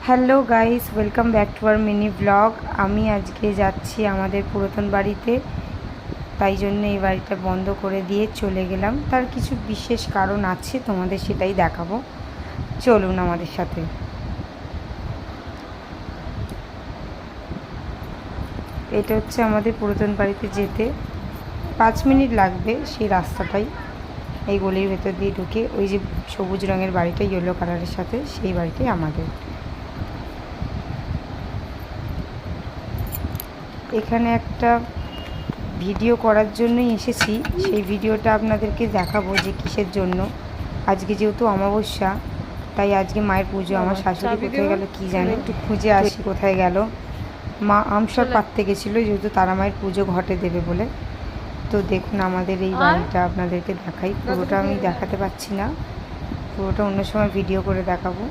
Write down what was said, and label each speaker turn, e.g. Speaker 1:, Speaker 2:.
Speaker 1: Hello guys, welcome back to our mini blog. আমি আজকে যাচ্ছি আমাদের পুরাতন বাড়িতে, তাই জন্য এই বাড়িটা বন্ধ করে দিয়ে চলে গেলাম। তার কিছু বিশেষ কারণ আছে, তোমাদের সেটাই দেখাবো। চলুন আমাদের সাথে। এটা হচ্ছে আমাদের পুরাতন বাড়িতে যেতে 5 মিনিট লাগবে, সেই রাস্তাটাই এই গলির ভেতর দিয়ে ঢুকে ওই যে সবুজ রঙের বাড়িটা ইয়েলো কালারের সাথে, সেই বাড়িটাই আমাদের। এখানে একটা ভিডিও করার জন্যই এসেছি, সেই ভিডিওটা আপনাদেরকে দেখাবো যে কিসের জন্য। আজকে যেহেতু অমাবস্যা, তাই আজকে মায়ের পুজো। আমার শাশুড়ি কোথায় গেল কি জানে, একটু খুঁজে আসি কোথায় গেল। মা আমসর পাততে গেছিলো, যেহেতু তারা মায়ের পুজো ঘটে দেবে বলে। তো দেখুন আমাদের এই বাড়িটা আপনাদেরকে দেখাই। পুরোটা আমি দেখাতে পাচ্ছি না, পুরোটা অন্য সময় ভিডিও করে দেখাবো।